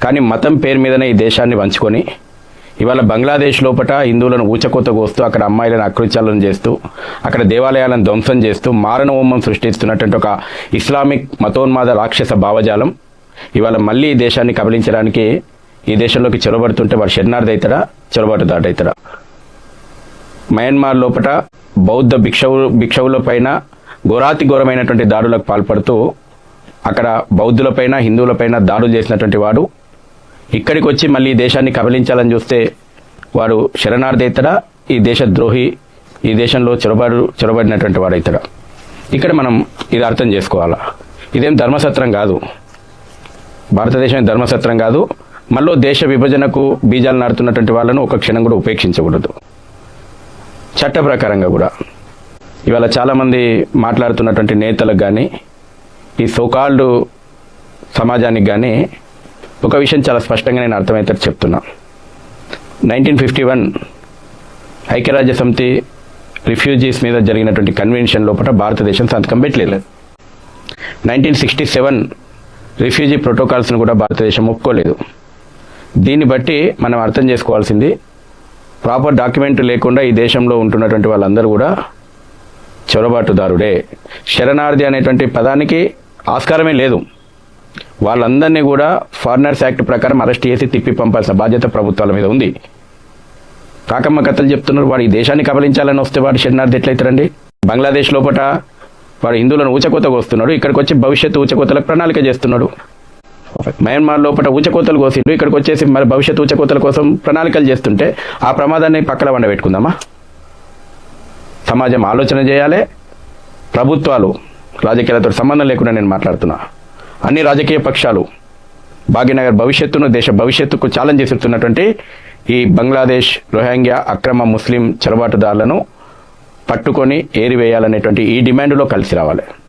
కానీ మతం పేరు మీదనే ఈ దేశాన్ని వంచుకొని ఇవాళ బంగ్లాదేశ్ లోపల హిందువులను ఊచకోత కోస్తూ అక్కడ అమ్మాయిలను అకృత్యాలను చేస్తూ అక్కడ దేవాలయాలను ధ్వంసం చేస్తూ మారణహోమం సృష్టిస్తున్నటువంటి ఒక ఇస్లామిక్ మతోన్మాద రాక్షస భావజాలం ఇవాళ మళ్ళీ ఈ దేశాన్ని కబలించడానికి ఈ దేశంలోకి చొరబడుతుంటే వాడు శరణార్థి అవుతాడా, చొరబాటుదాట అవుతాడా? మయన్మార్ లోపల బౌద్ధ భిక్షవుల పైన ఘోరాతి ఘోరమైనటువంటి దాడులకు పాల్పడుతూ అక్కడ బౌద్ధులపైన హిందువులపైన దాడులు చేసినటువంటి వాడు ఇక్కడికి వచ్చి మళ్ళీ ఈ దేశాన్ని కబలించాలని చూస్తే వాడు శరణార్థి అవుతాడా, ఈ దేశ ద్రోహి, ఈ దేశంలో చొరబడినటువంటి వాడు అవుతాడా? ఇక్కడ మనం ఇది అర్థం చేసుకోవాలా. ఇదేం ధర్మసత్రం కాదు, భారతదేశం ధర్మసత్రం కాదు. మళ్ళీ దేశ విభజనకు బీజాలు నాటుతున్నటువంటి వాళ్ళను ఒక క్షణం కూడా ఉపేక్షించకూడదు. చట్ట ప్రకారంగా కూడా ఇవాళ చాలామంది మాట్లాడుతున్నటువంటి నేతలకు కానీ ఈ సోకాల్డ్ సమాజానికి కానీ ఒక విషయం చాలా స్పష్టంగా నేను అర్థమవుతాడు చెప్తున్నా. 1951 ఐక్యరాజ్య సమితి రిఫ్యూజీస్ మీద జరిగినటువంటి కన్వెన్షన్ లోపల భారతదేశం సంతకం పెట్టలేదు. 1967 రిఫ్యూజీ ప్రోటోకాల్స్ను కూడా భారతదేశం ఒప్పుకోలేదు. దీన్ని బట్టి మనం అర్థం చేసుకోవాల్సింది, ప్రాపర్ డాక్యుమెంట్ లేకుండా ఈ దేశంలో ఉంటున్నటువంటి వాళ్ళందరూ కూడా చొరబాటుదారుడే. శరణార్థి అనేటువంటి పదానికి ఆస్కారమే లేదు. వాళ్ళందరినీ కూడా ఫారినర్స్ యాక్ట్ ప్రకారం అరెస్ట్ చేసి తిప్పి పంపాల్సిన బాధ్యత ప్రభుత్వాల మీద ఉంది. కాకమ్మ కథలు చెప్తున్నారు, వాడు ఈ దేశాన్ని కబలించాలని వస్తే వాడు శరణార్థి ఎట్లయితారండి? బంగ్లాదేశ్ లోపల వాడు హిందువులను ఊచకోతకు వస్తున్నాడు, ఇక్కడికి వచ్చి భవిష్యత్తు ఊచకోతలకు ప్రణాళిక చేస్తున్నాడు. మయన్మార్ లోపల ఊచకోతలు కోసిండు, ఇక్కడికి వచ్చేసి మరి భవిష్యత్తు ఊచకోతల కోసం ప్రణాళికలు చేస్తుంటే ఆ ప్రమాదాన్ని పక్కన వండబెట్టుకుందామా? సమాజం ఆలోచన చేయాలి. ప్రభుత్వాలు రాజకీయాలతో సంబంధం లేకుండా నేను మాట్లాడుతున్నా. అన్ని రాజకీయ పక్షాలు భాగ్యనగర్ భవిష్యత్తును, దేశ భవిష్యత్తుకు ఛాలెంజ్ చేస్తున్నటువంటి ఈ బంగ్లాదేశ్ రోహింగ్యా అక్రమ ముస్లిం చొరబాటుదారులను పట్టుకొని ఏరివేయాలనేటువంటి ఈ డిమాండ్లో కలిసి రావాలి.